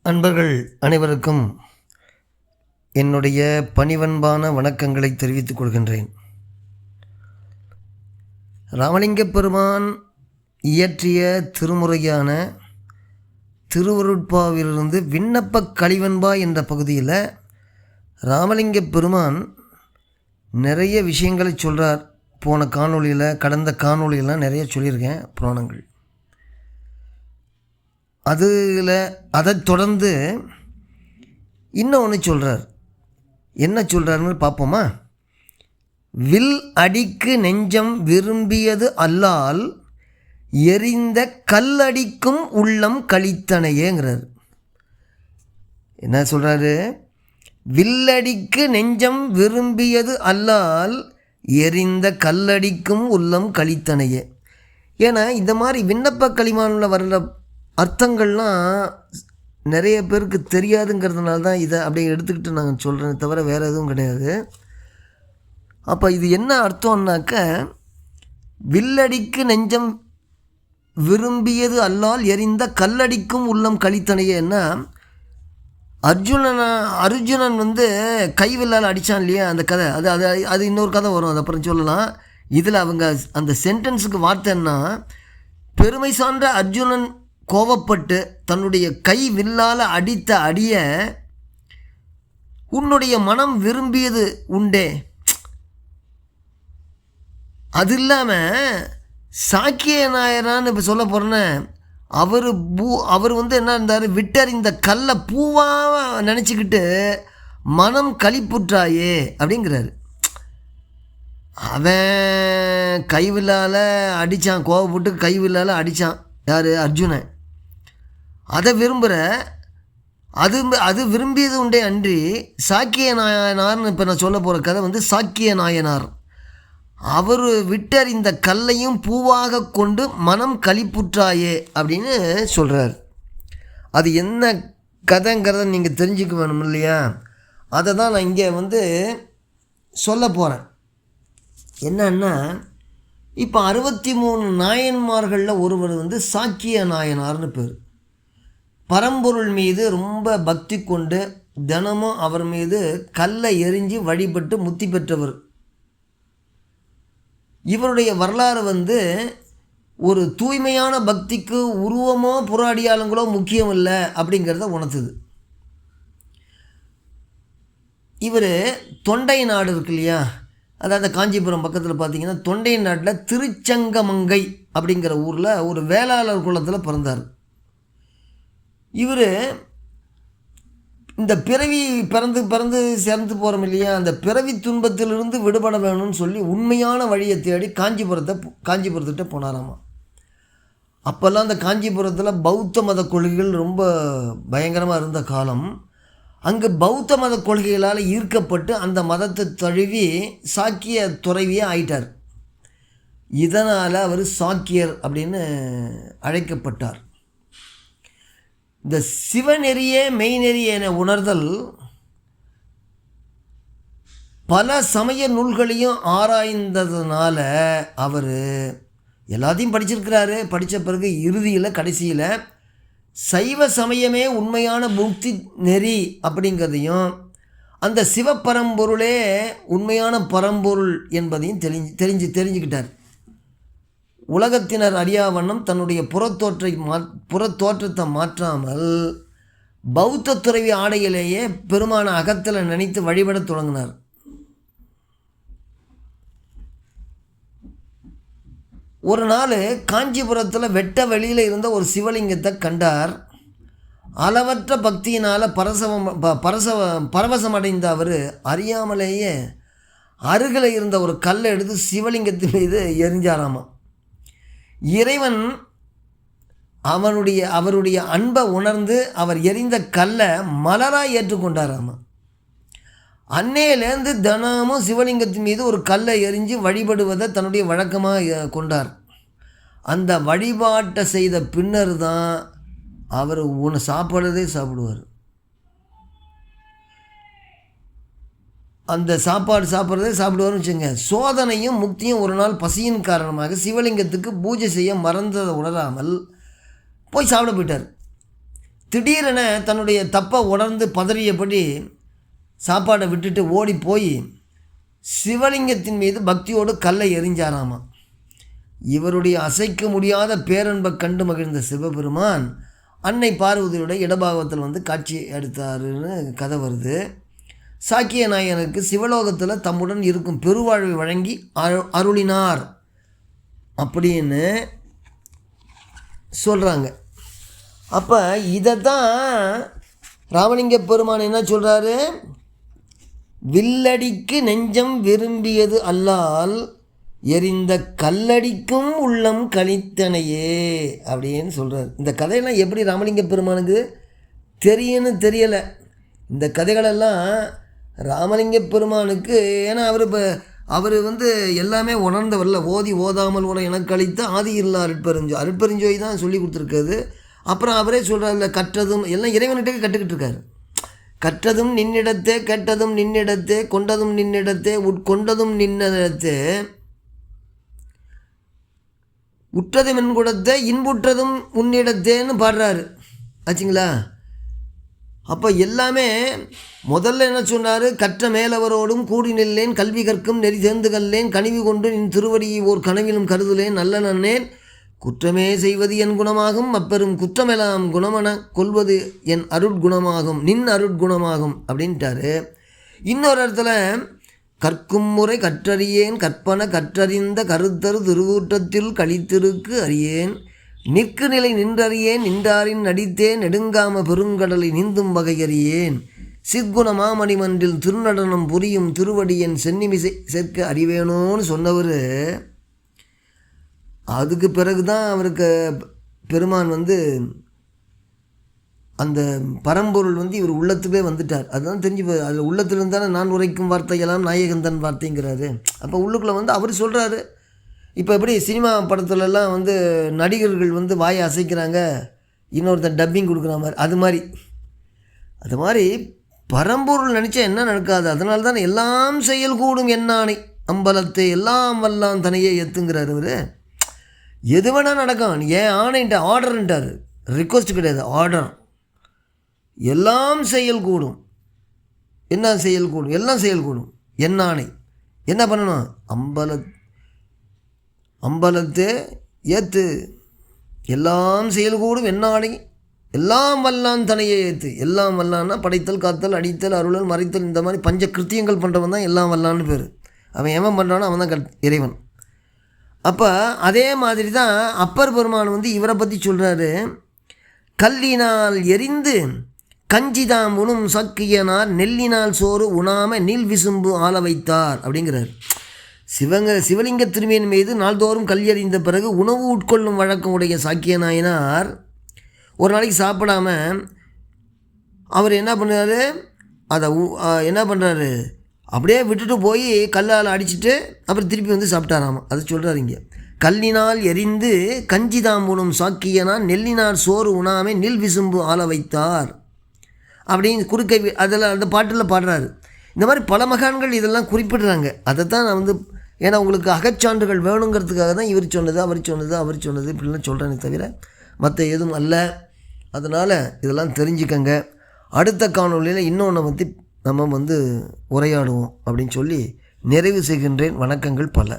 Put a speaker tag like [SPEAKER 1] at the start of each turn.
[SPEAKER 1] அன்பர்கள் அனைவருக்கும் என்னுடைய பணிவன்பான வணக்கங்களை தெரிவித்துக் கொள்கின்றேன். ராமலிங்க பெருமான் இயற்றிய திருமுறையான திருவருட்பாவிலிருந்து விண்ணப்ப கலிவன்பா என்ற பகுதியில் ராமலிங்க பெருமான் நிறைய விஷயங்களை சொல்கிறார். போன காணொளியில் கடந்த காணொளியெல்லாம் நிறைய சொல்லியிருக்கேன் புராணங்கள். அதை தொடர்ந்து இன்னொன்று சொல்கிறார். என்ன சொல்கிறாருன்னு பார்ப்போமா? வில் அடிக்கு நெஞ்சம் விரும்பியது அல்லால் எரிந்த கல்லடிக்கும் உள்ளம் கழித்தனையேங்கிறார். என்ன சொல்கிறாரு? வில்லடிக்கு நெஞ்சம் விரும்பியது அல்லால் எரிந்த கல்லடிக்கும் உள்ளம் கழித்தனையே. ஏன்னா இந்த மாதிரி விண்ணப்ப களிமானில் வர்ற அர்த்தங்கள்லாம் நிறைய பேருக்கு தெரியாதுங்கிறதுனால தான் இதை அப்படியே எடுத்துக்கிட்டு நாங்கள் சொல்கிறேன், தவிர வேறு எதுவும் கிடையாது. அப்போ இது என்ன அர்த்தம்னாக்க, வில்லடிக்கு நெஞ்சம் விரும்பியது அல்லால் எரிந்த கல்லடிக்கும் உள்ளம் கழித்தனையேன்னா, அர்ஜுனன் கைவில்லால் அடித்தான் இல்லையா, அந்த கதை. அது இன்னொரு கதை வரும், அது அப்புறம் சொல்லலாம். இதில் அவங்க அந்த சென்டென்ஸுக்கு வார்த்தை என்ன, பெருமை சான்ற அர்ஜுனன் கோபப்பட்டு தன்னுடைய கை வில்லால் அடித்த அடிய உன்னுடைய மனம் விரும்பியது உண்டே. அது இல்லாமல் சாக்கிய நாயனான்னு இப்போ சொல்ல போகிறேன்னு, அவர் என்ன இருந்தார், விட்டறிந்த கல்லை பூவாக நினச்சிக்கிட்டு மனம் களிப்புற்றாயே அப்படிங்கிறாரு. அவன் கைவில்லால் அடித்தான், கோபப்பட்டு கைவில்லால் அடித்தான். யார்? அர்ஜுனன். அதை விரும்புகிற அது விரும்பியது உண்டே அன்றி சாக்கிய நாயனார்னு இப்போ நான் சொல்ல போகிற கதை சாக்கிய நாயனார். அவர் விட்டறிந்த கல்லையும் பூவாக கொண்டு மனம் களிப்புற்றாயே அப்படின்னு சொல்கிறார். அது என்ன கதைங்கிறத நீங்கள் தெரிஞ்சுக்க வேணும் இல்லையா? அதை தான் நான் இங்கே சொல்ல போகிறேன். என்னன்னா, இப்போ 63 நாயன்மார்களில் ஒருவர் சாக்கிய நாயனார்னு பேர். பரம்பொருள் மீது ரொம்ப பக்தி கொண்டு தினமும் அவர் மீது கல்லை எரிஞ்சு வழிபட்டு முத்தி பெற்றவர். இவருடைய வரலாறு ஒரு தூய்மையான பக்திக்கு உருவமோ புறாடியாளங்களோ முக்கியம் இல்லை அப்படிங்கிறத உணர்த்துது. இவர் தொண்டை நாடு இருக்கு இல்லையா, அதாவது காஞ்சிபுரம் பக்கத்தில் பார்த்தீங்கன்னா தொண்டை நாட்டில் திருச்சங்கமங்கை அப்படிங்கிற ஊரில் ஒரு வேளாளர் குலத்தில் பிறந்தார். இவர் இந்த பிறவி பிறந்து சேர்ந்து போகிறோம் இல்லையா, அந்த பிறவி துன்பத்திலிருந்து விடுபட வேணும்னு சொல்லி உண்மையான வழியை தேடி காஞ்சிபுரத்திட்ட போனாராமா. அப்போல்லாம் அந்த காஞ்சிபுரத்தில் பௌத்த மத கொள்கைகள் ரொம்ப பயங்கரமாக இருந்த காலம். அங்கு பௌத்த மத கொள்கைகளால் ஈர்க்கப்பட்டு அந்த மதத்தை தழுவி சாக்கிய துறவியே ஆயிட்டார். இதனால் அவர் சாக்கியர் அப்படின்னு அழைக்கப்பட்டார். இந்த சிவநெறியே மெய்நெறி என உணர்தல் பல சமய நூல்களையும் ஆராய்ந்ததுனால அவர் எல்லாத்தையும் படிச்சிருக்கிறாரு. படித்த பிறகு இறுதியில் கடைசியில் சைவ சமயமே உண்மையான முக்தி நெறி அப்படிங்கிறதையும் அந்த சிவப்பரம்பொருளே உண்மையான பரம்பொருள் என்பதையும் தெரிஞ்சுக்கிட்டார். உலகத்தினர் அறியா வண்ணம் தன்னுடைய புறத்தோற்றத்தை மாற்றாமல் பௌத்த துறவி ஆடையிலேயே பெருமான அகத்தில் நினைத்து வழிபட தொடங்கினார். ஒரு நாள் காஞ்சிபுரத்தில் வெட்ட வெளியில் இருந்த ஒரு சிவலிங்கத்தை கண்டார். அளவற்ற பக்தியினால் பரவசமடைந்த அவர் அறியாமலேயே அருகில் இருந்த ஒரு கல்லை எடுத்து சிவலிங்கத்தின் மீது எரிஞ்சாராமா. இறைவன் அவருடைய அன்பை உணர்ந்து அவர் எரிந்த கல்லை மலராக ஏற்றுக்கொண்டாராமா. அன்னையிலேருந்து தினமும் சிவலிங்கத்தின் மீது ஒரு கல்லை எரிஞ்சு வழிபடுவதை தன்னுடைய வழக்கமாக கொண்டார். அந்த வழிபாட்டை செய்த பின்னர் தான் அவர் சாப்பிட்றதே சாப்பிடுவார். அந்த சாப்பிட்றதே சாப்பிடுவார்னு வச்சுங்க. சோதனையும் முக்தியும் ஒரு நாள் பசியின் காரணமாக சிவலிங்கத்துக்கு பூஜை செய்ய மறந்ததை உணராமல் போய் சாப்பிட போயிட்டார். திடீரென தன்னுடைய தப்பை உணர்ந்து பதறியபடி சாப்பாடை விட்டுட்டு ஓடி போய் சிவலிங்கத்தின் மீது பக்தியோடு கல்லை எறிஞ்சாராமா. இவருடைய அசைக்க முடியாத பேரன்பை கண்டு மகிழ்ந்த சிவபெருமான் அன்னை பார்வதியோட இடபாகத்தில் வந்து காட்சி எடுத்தாருன்னு கதை வருது. சாக்கிய நாயனுக்கு சிவலோகத்தில் தம்முடன் இருக்கும் பெருவாழ்வை வழங்கி அருளினார் அப்படின்னு சொல்கிறாங்க. அப்போ இதை தான் ராமலிங்க பெருமான் என்ன சொல்கிறாரு, வில்லடிக்கு நெஞ்சம் விரும்பியது அல்லால் எரிந்த கல்லடிக்கும் உள்ளம் கழித்தனையே அப்படின்னு சொல்கிறார். இந்த கதையெல்லாம் எப்படி ராமலிங்க பெருமானுக்கு தெரியுன்னு தெரியலை. இந்த கதைகளெல்லாம் ராமலிங்க பெருமானுக்கு, ஏன்னா அவர் வந்து எல்லாமே உணர்ந்தவரில்ல. ஓதாமல் உன எனக்கு அளித்த ஆதி இல்லா அருட்பெருஞ்சோய் தான் சொல்லி கொடுத்துருக்காது. அப்புறம் அவரே சொல்கிறார்ல, கற்றதும் எல்லாம் இறைவன்கிட்டே கற்றுக்கிட்டு இருக்காரு. கற்றதும் நின்னிடத்தே, கேட்டதும் நின்னிடத்தே, கொண்டதும் நின்னிடத்தே, உட்கொண்டதும் நின்னிடத்தே, உற்றதும் என்குடத்தே, இன்புற்றதும் உன்னிடத்தேன்னு பாடுறாரு ஆச்சுங்களா. அப்போ எல்லாமே முதல்ல என்ன சொன்னார், கற்ற மேலவரோடும் கூடி நில்லேன், கல்வி கற்கும் நெறி தேர்ந்து கல்லேன், கனிவு கொண்டு நின் திருவடியை ஓர் கனவிலும் கருதுலேன், நல்ல நன்னேன், குற்றமே செய்வது என் குணமாகும், அப்பெரும் குற்றமெல்லாம் குணமென கொள்வது என் அருட்குணமாகும், நின் அருட்குணமாகும் அப்படின்ட்டாரு. இன்னொரு இடத்துல கற்கும் முறை கற்றறியேன், கற்பன கற்றறிந்த கருத்தரு திருவூட்டத்தில் கழித்திருக்கு அறியேன், நிற்கு நிலை நின்றறியேன், நின்றாரின் நடித்தேன், நெடுங்காம பெருங்கடலை நீந்தும் வகையறியேன், சிற்குண மாமணிமன்றில் திருநடனம் புரியும் திருவடியன் சென்னிமிசை சேர்க்க அறிவேனோன்னு சொன்னவர். அதுக்கு பிறகு தான் அவருக்கு பெருமான் வந்து அந்த பரம்பொருள் வந்து இவர் உள்ளத்துக்கே வந்துட்டார். அதுதான் தெரிஞ்சு அதில் உள்ளத்திலிருந்து தானே நான் உரைக்கும் வார்த்தையெல்லாம் நாயகந்தன் வார்த்தைங்கிறாரு. அப்போ உள்ளுக்குள்ளே வந்து அவர் சொல்கிறாரு. இப்போ எப்படி சினிமா படத்துலலாம் வந்து நடிகர்கள் வந்து வாயை அசைக்கிறாங்க, இன்னொருத்தன் டப்பிங் கொடுக்குற மாதிரி, அது மாதிரி பரம்பொருள் நினச்சா என்ன நடக்காது. அதனால தான் எல்லாம் செயல் கூடும் என்னானை அம்பலத்தை எல்லாம் வல்லாம் தனையே எத்துங்கிறார் அவர். எது வேணால் நடக்கும், ஏன் ஆணைன்ட்டு ஆர்டர்ன்ட்டார், ரிக்வஸ்ட் கிடையாது, ஆர்டர். எல்லாம் செயல் கூடும், என்ன செயல் கூடும், எல்லாம் செயல் கூடும் என்னானை. என்ன பண்ணணும், அம்பலத்தை ஏற்று, எல்லாம் செயல் கூடும் என்னானை எல்லாம் வல்லான் தனையே ஏற்று. எல்லாம் வல்லான்னா படைத்தல், காத்தல், அடித்தல், அருளல், மறைத்தல், இந்த மாதிரி பஞ்ச கிருத்தியங்கள் பண்ணுறவன் தான் எல்லாம் வல்லான்னு பேர். அவன் எவன் பண்ணுறானோ அவன் தான் இறைவன். அப்போ அதே மாதிரி தான் அப்பர் பெருமான் வந்து இவரை பற்றி சொல்கிறாரு. கல்லினால் எரிந்து கஞ்சிதாம் உணும் சக்கியனார், நெல்லினால் சோறு உணாம நீல் விசும்பு ஆள வைத்தார் அப்படிங்கிறார். சிவலிங்க திருமேன் மீது நாள்தோறும் கல் எறிந்த பிறகு உணவு உட்கொள்ளும் வழக்கம் உடைய சாக்கிய நாயனார் ஒரு நாளைக்கு சாப்பிடாம அவர் என்ன பண்ணுறாரு, அதை என்ன பண்ணுறாரு, அப்படியே விட்டுட்டு போய் கல்லால் அடிச்சுட்டு அப்புறம் திருப்பி வந்து சாப்பிட்டாராமா. அதை சொல்கிறாரு இங்கே. கல்லினால் எரிந்து கஞ்சிதாம் உணும் சாக்கியனார், நெல்லினார் சோறு உணாமே நீல் விசும்பு ஆள வைத்தார் அப்படின்னு குறுக்கை அதில் அந்த பாட்டில் பாடுறாரு. இந்த மாதிரி பல மகான்கள் இதெல்லாம் குறிப்பிடுறாங்க. அதை தான் நான் வந்து, ஏன்னா உங்களுக்கு அகச்சான்றுகள் வேணுங்கிறதுக்காக தான் இவர் சொன்னது அவர் சொன்னது இப்படிலாம் சொல்கிறேனே தவிர மற்ற எதுவும் அல்ல. அதனால் இதெல்லாம் தெரிஞ்சுக்கங்க. அடுத்த காணொலியில் இன்னொன்று பற்றி நம்ம வந்து உரையாடுவோம் அப்படின்னு சொல்லி நிறைவு செய்கின்றேன். வணக்கங்கள் பல.